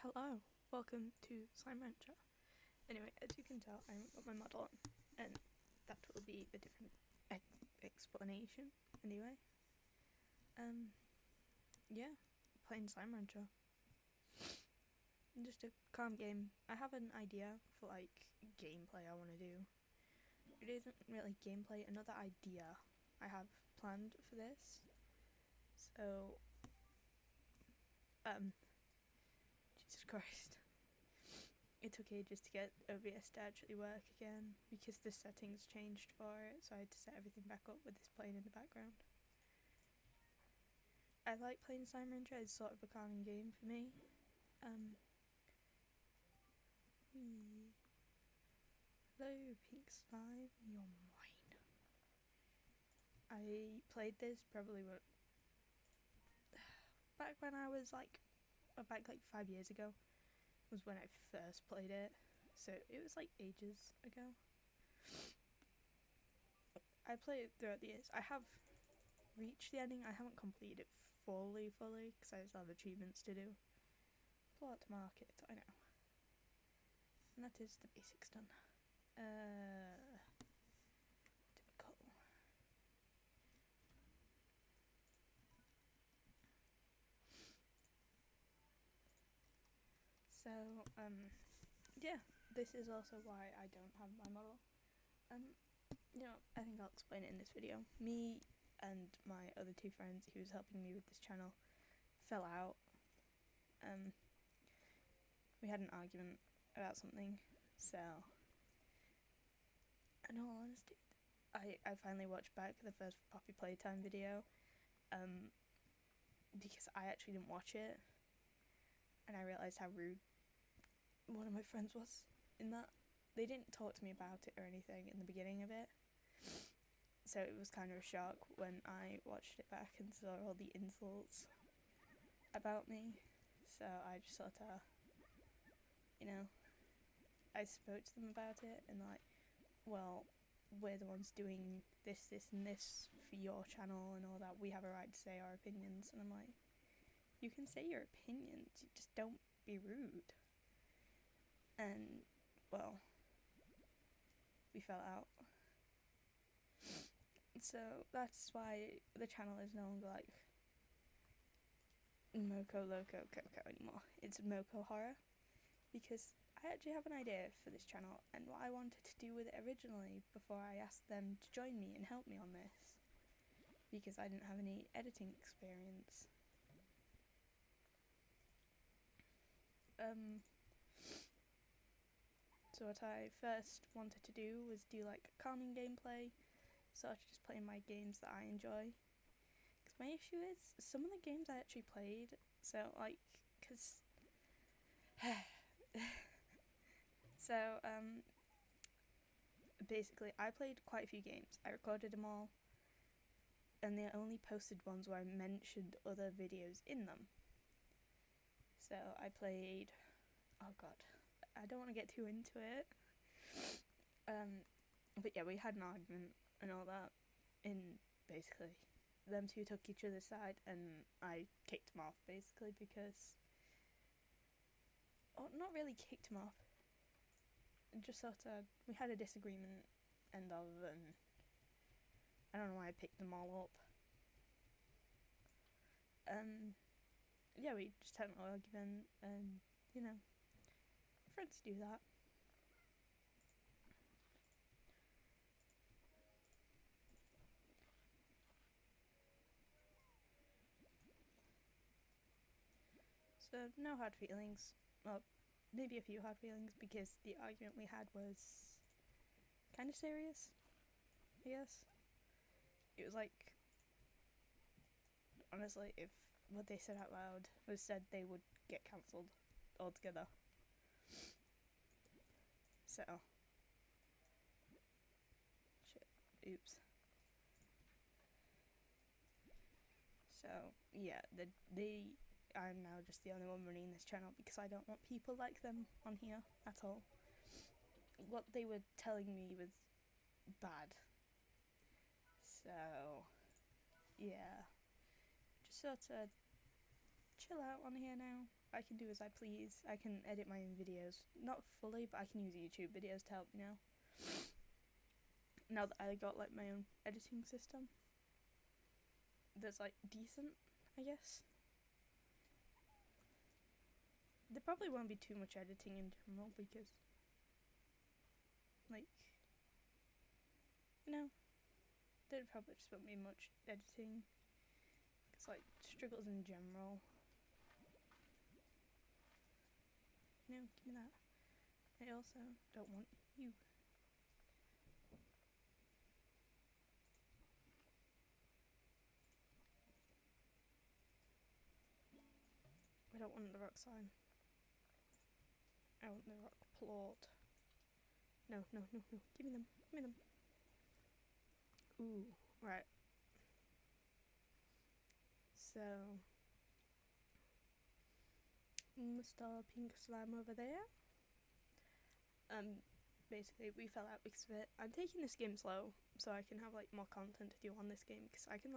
Hello, welcome to Slime Rancher. Anyway, as you can tell, I haven't got my model on, and that will be a different explanation. Anyway, yeah, playing Slime Rancher. Just a calm game. I have an idea for gameplay I want to do. It isn't really gameplay, another idea I have planned for this. So, Jesus Christ. It took ages to get OBS to actually work again because the settings changed for it, so I had to set everything back up with this playing in the background. I like playing Slime Rancher, it's sort of a calming game for me. Hello, pink slime, you're mine. I played this probably back when I was back 5 years ago was when I first played it, so it was ages ago. I played it throughout the years. I have reached the ending. I haven't completed it fully because I still have achievements to do. Plot to market, I know. And that is the basics done. Typical. So, yeah, this is also why I don't have my model. I think I'll explain it in this video. Me and my other two friends who was helping me with this channel fell out. We had an argument about something, so in all honesty, I finally watched back the first Poppy Playtime video, because I actually didn't watch it, and I realised how rude one of my friends was in that. They didn't talk to me about it or anything in the beginning of it, so it was kind of a shock when I watched it back and saw all the insults about me. So I just sort of, I spoke to them about it, and well, we're the ones doing this, and this for your channel and all that. We have a right to say our opinions. And I'm like, you can say your opinions, you just don't be rude. And, well, we fell out. So that's why the channel is no longer Moko Loco Coco anymore. It's Moko Horror, because I actually have an idea for this channel and what I wanted to do with it originally before I asked them to join me and help me on this, because I didn't have any editing experience. So what I first wanted to do was do calming gameplay, sort of just playing my games that I enjoy. Because my issue is, some of the games I actually played, basically I played quite a few games. I recorded them all, and the only posted ones where I mentioned other videos in them. So I played, oh god, I don't want to get too into it. But yeah, we had an argument and all that, and basically them two took each other's side and I kicked him off, basically, because, not really kicked him off, just sort of, we had a disagreement, and I don't know why I picked them all up. Yeah, we just had an argument, and, friends do that. So, no hard feelings. Well, maybe a few hard feelings, because the argument we had was kind of serious, I guess. It was honestly, if what they said out loud was said, they would get cancelled altogether. So, shit, oops. So, yeah, I'm now just the only one running this channel because I don't want people like them on here at all. What they were telling me was bad. So, yeah. Just sort of chill out on here now. I can do as I please. I can edit my own videos. Not fully, but I can use YouTube videos to help me now. Now that I got like my own editing system that's like decent, I guess. There probably won't be too much editing in general because, like, you know, there probably just won't be much editing. It's like struggles in general. You know, give me that. I also don't want you. I don't want the rock sign. I want the rock plot. No, no, no, no. Give me them. Give me them. Ooh, right. So, Mr. Pink Slime over there. Basically, we fell out because of it. I'm taking this game slow so I can have like more content to do on this game because I can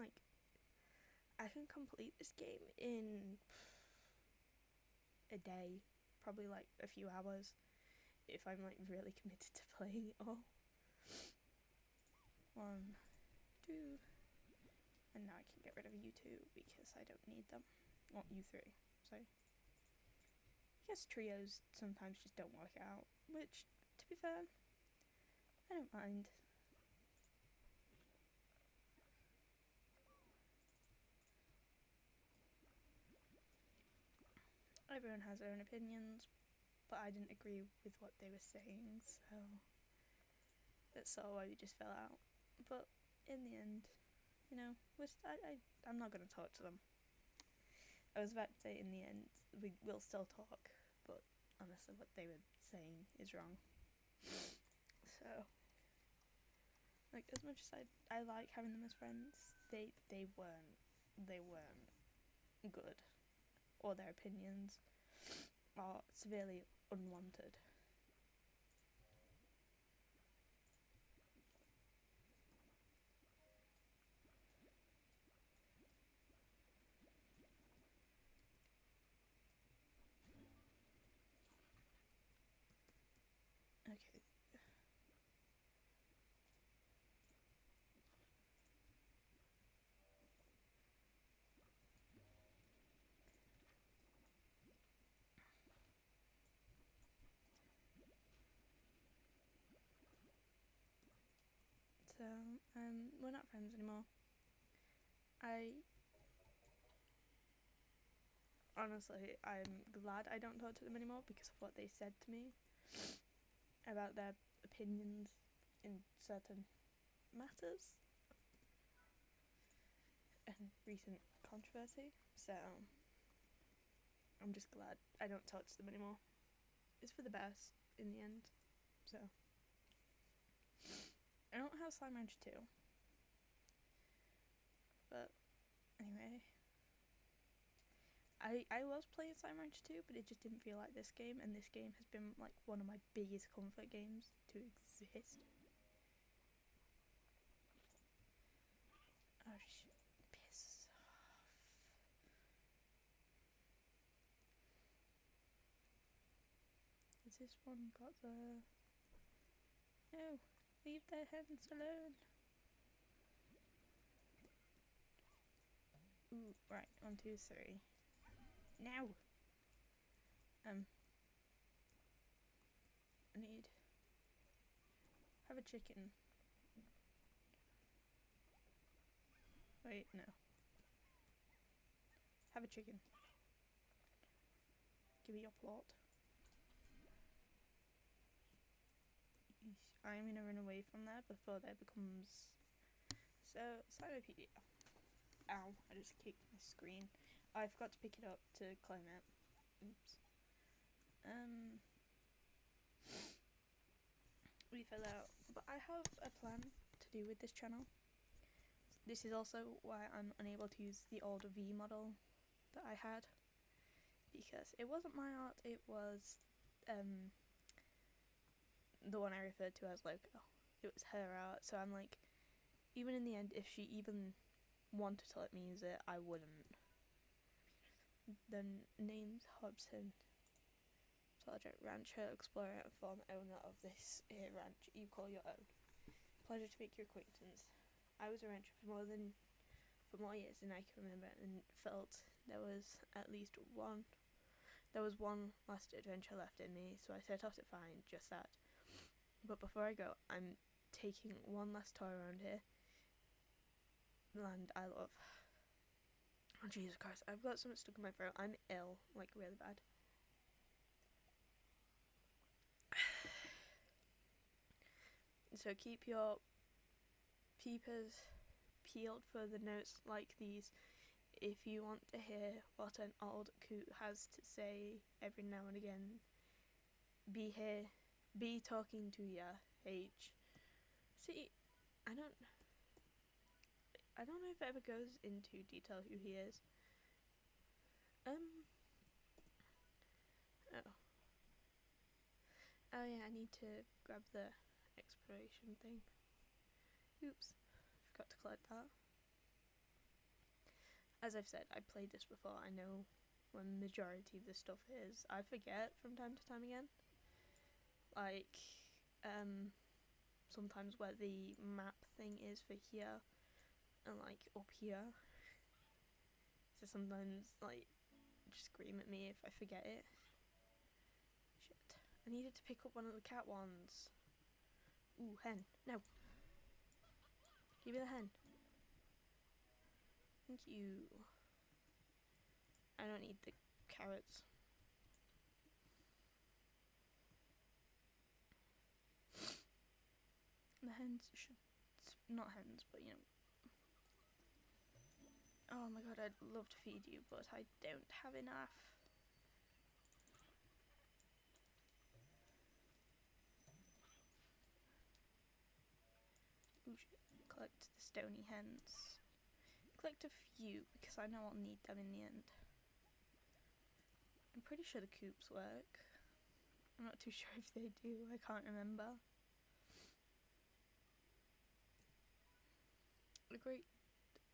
complete this game in a day, probably like a few hours, if I'm like really committed to playing it all. 1, 2, and now I can get rid of you 2 because I don't need them. Well, you 3, sorry. I guess trios sometimes just don't work out, which, to be fair, I don't mind. Everyone has their own opinions, but I didn't agree with what they were saying, so that's sort of why we just fell out. But in the end, you know, I'm not going to talk to them. I was about to say in the end, we will still talk, but honestly what they were saying is wrong. So, like, as much as I like having them as friends, they weren't good, or their opinions are severely unwanted. Okay. So, we're not friends anymore. Honestly, I'm glad I don't talk to them anymore because of what they said to me about their opinions in certain matters and recent controversy. So, I'm just glad I don't talk to them anymore. It's for the best in the end. So, I don't have Slime Rancher 2. But, anyway. I was playing Slime Rancher 2, but it just didn't feel like this game, and this game has been like one of my biggest comfort games to exist. Oh shit, piss off. Has this one got the... No, leave their hands alone. Ooh, right, 1, 2, 3. Now! I need... Have a chicken. Wait, no. Have a chicken. Give me your plot. I'm gonna run away from there before there becomes... So, Cyberpedia. Ow, I just kicked my screen. I forgot to pick it up to claim it. Oops. We fell out. But I have a plan to do with this channel. This is also why I'm unable to use the old V model that I had. Because it wasn't my art, it was the one I referred to as logo. It was her art, so I'm like, even in the end, if she even wanted to let me use it, I wouldn't. The name's Hobson. Sergeant, rancher, explorer, and former owner of this here ranch you call your own. Pleasure to make your acquaintance. I was a rancher for more years than I can remember, and felt there was one last adventure left in me, so I set off to find just that. But before I go, I'm taking one last tour around here. Land I love. Oh, Jesus Christ, I've got something stuck in my throat. I'm ill, like really bad. So keep your peepers peeled for the notes like these if you want to hear what an old coot has to say every now and again. Be talking to ya, H. See, I don't know if it ever goes into detail who he is. Oh yeah, I need to grab the exploration thing. Oops, forgot to collect that. As I've said, I played this before. I know where the majority of the stuff is. I forget from time to time again. Like, sometimes where the map thing is for here, and like up here. So sometimes, like, just scream at me if I forget it. Shit. I needed to pick up one of the cat ones. Ooh, hen. No. Give me the hen. Thank you. I don't need the carrots. The hens should... Not hens, but you know. Oh my god, I'd love to feed you, but I don't have enough. Ooh, shit. Collect the stony hens. Collect a few, because I know I'll need them in the end. I'm pretty sure the coops work. I'm not too sure if they do, I can't remember. A great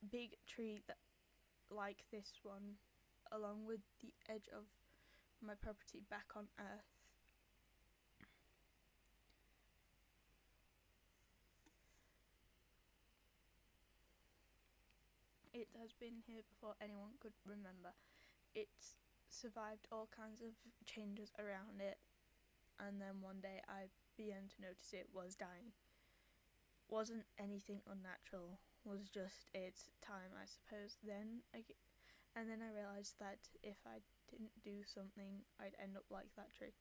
big tree that, like this one, along with the edge of my property back on Earth. It has been here before anyone could remember. It's survived all kinds of changes around it, and then one day I began to notice it was dying. Wasn't anything unnatural, was just its time, I suppose. And then I realised that if I didn't do something, I'd end up like that tree.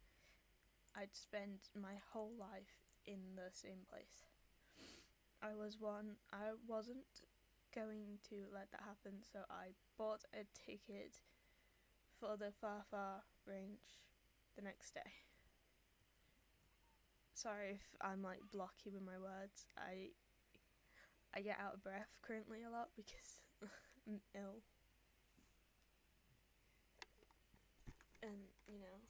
I'd spend my whole life in the same place. I wasn't going to let that happen, so I bought a ticket for the far, far range the next day. Sorry if I'm like blocky with my words. I get out of breath currently a lot because I'm ill. And, you know.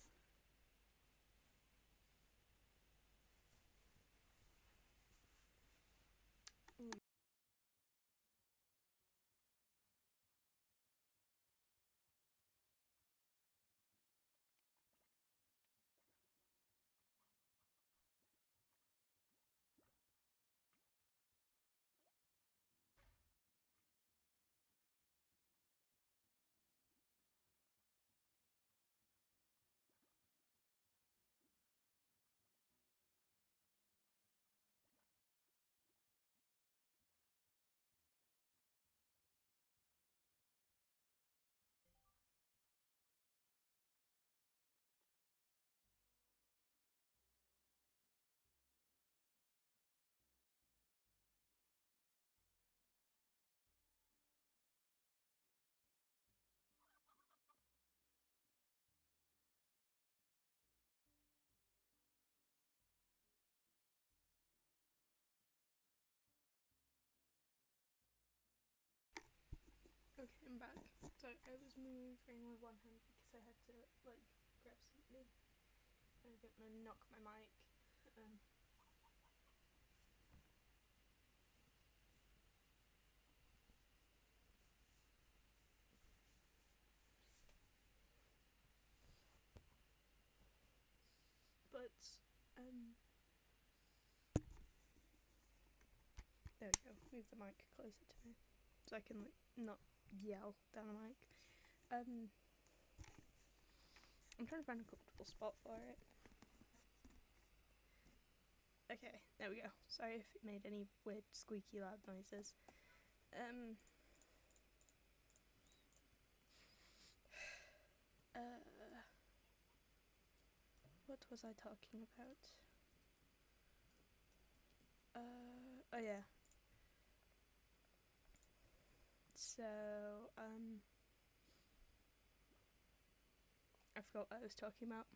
Okay, I'm back. So I was moving with one hand because I had to like grab something. I don't want to knock my mic. words. There we go. Move the mic closer to me so I can like not yell down the mic. I'm trying to find a comfortable spot for it. Okay, there we go. Sorry if it made any weird squeaky loud noises. What was I talking about? Oh yeah. So, I forgot what I was talking about.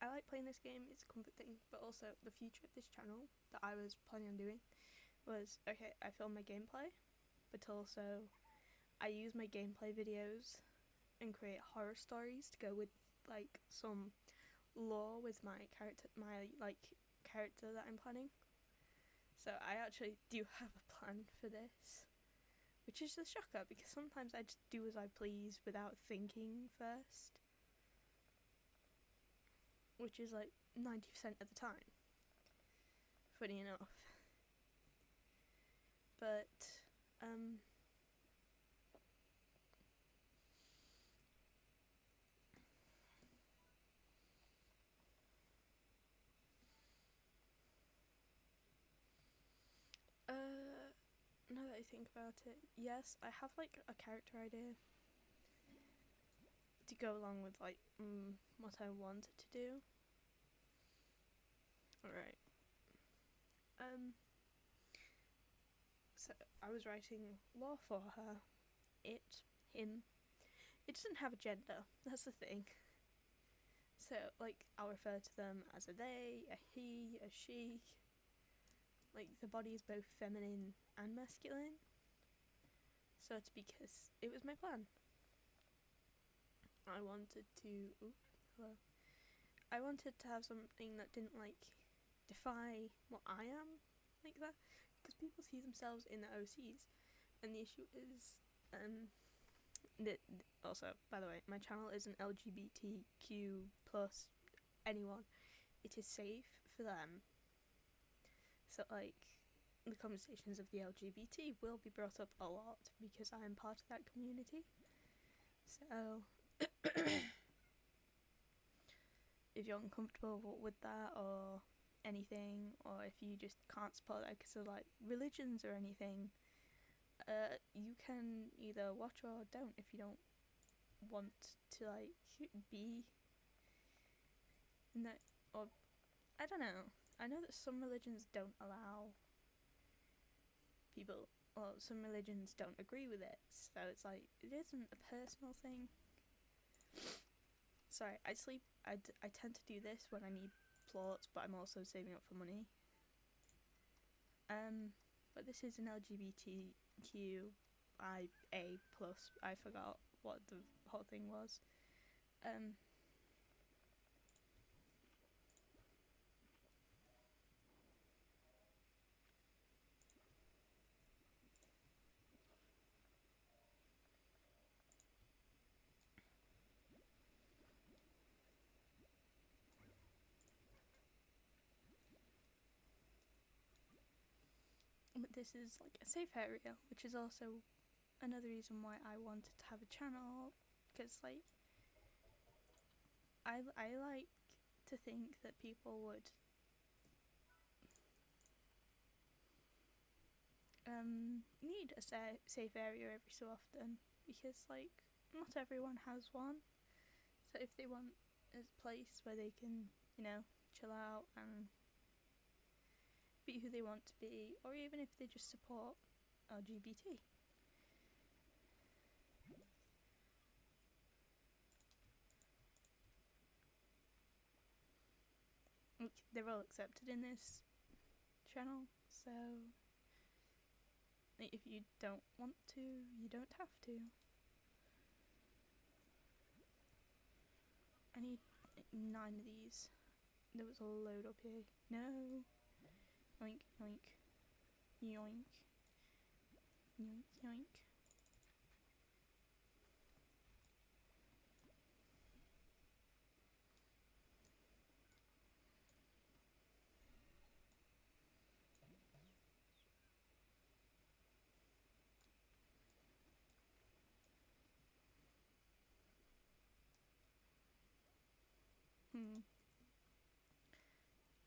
I like playing this game, it's a comfort thing, but also the future of this channel that I was planning on doing was, okay, I film my gameplay, but also I use my gameplay videos and create horror stories to go with like some lore with my character that I'm planning. So I actually do have a plan for this, which is a shocker because sometimes I just do as I please without thinking first, which is like 90% of the time, funny enough. But now that I think about it, yes, I have like a character idea to go along with like what I wanted to do. Alright. So I was writing lore for her. Him. It doesn't have a gender, that's the thing. So, like, I'll refer to them as a they, a he, a she. Like, the body is both feminine and masculine. So it's because it was my plan. I wanted to have something that didn't, like, defy what I am, like that. Because people see themselves in the OCs. And the issue is, also, by the way, my channel isn't LGBTQ plus anyone. It is safe for them. So, like, the conversations of the LGBT will be brought up a lot because I am part of that community. So, if you're uncomfortable with that or anything, or if you just can't support that because of, like, religions or anything, you can either watch or don't if you don't want to, like, be in that, or I don't know. I know that some religions don't allow people, or some religions don't agree with it, so it's like, it isn't a personal thing. Sorry, I tend to do this when I need plots, but I'm also saving up for money. But this is an LGBTQIA+, I forgot what the whole thing was. But this is like a safe area, which is also another reason why I wanted to have a channel, because like I like to think that people would need a safe area every so often, because like not everyone has one. So if they want a place where they can, you know, chill out and be who they want to be, or even if they just support LGBT. Like, they're all accepted in this channel, so like, if you don't want to, you don't have to. I need 9 of these. There was a load up here. No. Yoink, yoink. Yoink. Yoink, yoink.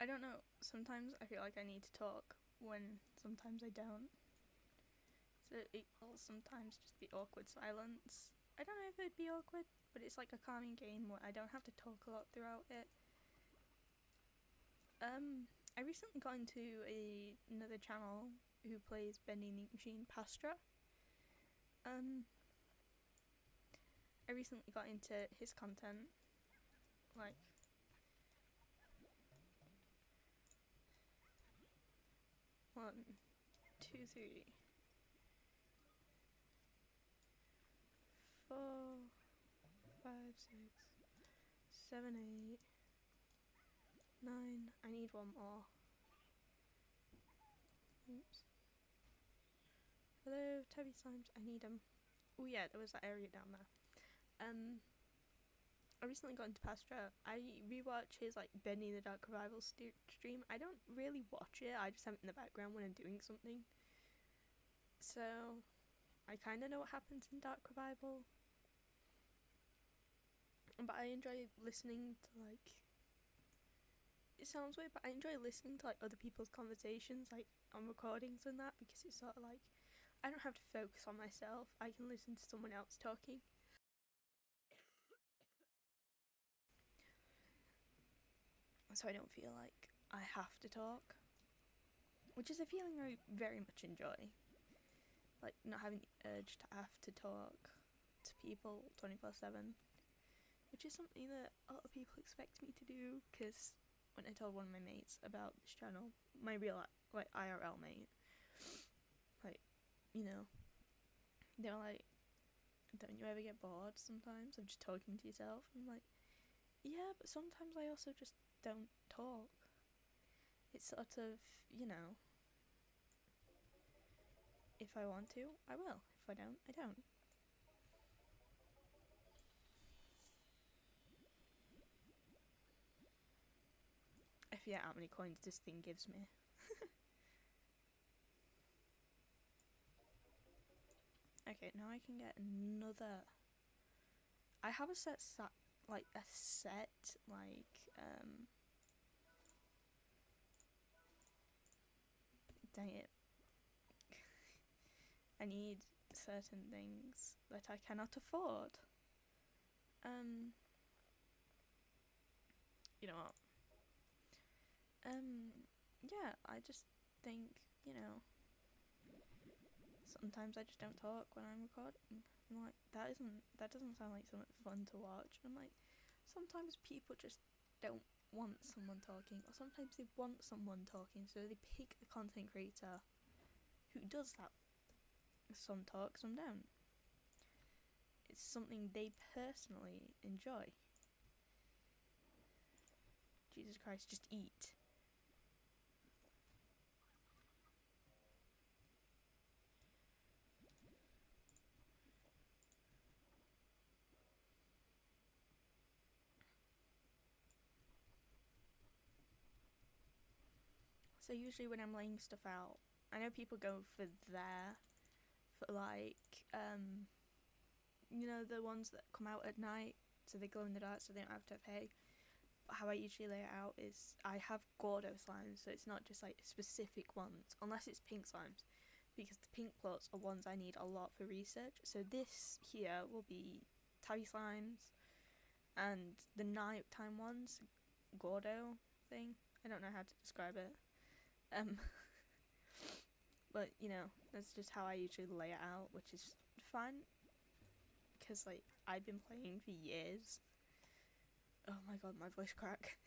I don't know. Sometimes I feel like I need to talk when sometimes I don't. So it will sometimes just be awkward silence. I don't know if it'd be awkward, but it's like a calming game where I don't have to talk a lot throughout it. I recently got into another channel who plays Bending the Machine, Pastra. I recently got into his content, like, 1, 2, 3, 4, 5, 6, 7, 8, 9. I need one more. Oops. Hello, Tubby Slimes. I need them. Oh yeah, there was that area down there. I recently got into Pastra. I rewatch his like Benny the Dark Revival stream. I don't really watch it. I just have it in the background when I'm doing something. So I kind of know what happens in Dark Revival. But I enjoy listening to like. It sounds weird, but I enjoy listening to like other people's conversations, like on recordings and that, because it's sort of like I don't have to focus on myself. I can listen to someone else talking. So I don't feel like I have to talk, which is a feeling I very much enjoy. Like not having the urge to have to talk to people 24/7, which is something that a lot of people expect me to do. Because when I told one of my mates about this channel, my real like IRL mate, like, you know, they're like, don't you ever get bored sometimes of just talking to yourself? And I'm like, yeah, but sometimes I also just don't talk. It's sort of, you know, if I want to, I will. If I don't, I don't. I forget how many coins this thing gives me. Okay, now I can get another. I have a set, like, dang it. I need certain things that I cannot afford. You know what? Yeah, I just think, you know, sometimes I just don't talk when I'm recording. I'm like, that doesn't sound like something fun to watch. I'm like, sometimes people just don't want someone talking, or sometimes they want someone talking, so they pick a content creator who does that. Some talk, some don't. It's something they personally enjoy. Jesus Christ, just eat. So usually when I'm laying stuff out, I know people go for like, you know, the ones that come out at night, so they glow in the dark, so they don't have to pay. But how I usually lay it out is I have Gordo slimes, so it's not just like specific ones, unless it's pink slimes, because the pink plots are ones I need a lot for research. So this here will be tabby slimes, and the nighttime ones, Gordo thing. I don't know how to describe it. But you know, that's just how I usually lay it out, which is fun. Because like I've been playing for years. Oh my god, my voice crack.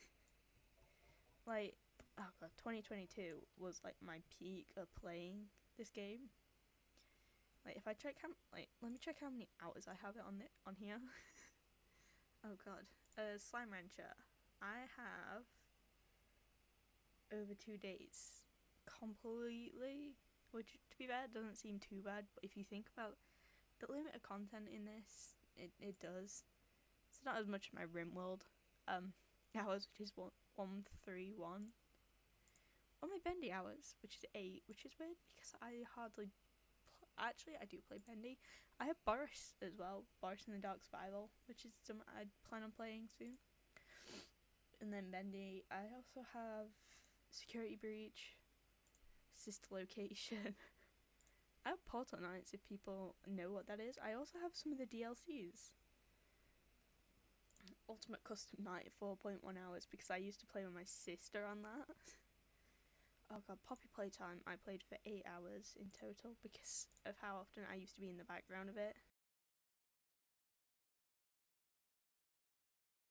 Like, oh god, 2022 was like my peak of playing this game. Like if I check how, like, let me check how many hours I have it on here. Oh god, Slime Rancher. I have over 2 days completely, which to be fair doesn't seem too bad, but if you think about the limit of content in this, it does. It's not as much as my RimWorld hours, which is 131. Or my Bendy hours, which is 8, which is weird because I hardly. Actually, I do play Bendy. I have Boris as well, Boris in the Dark Survival, which is something I plan on playing soon. and then Bendy. I also have Security Breach, Sister Location. I have Portal Knights if people know what that is. I also have some of the DLCs. Ultimate Custom Night 4.1 hours because I used to play with my sister on that. Oh god, Poppy Playtime I played for 8 hours in total because of how often I used to be in the background of it.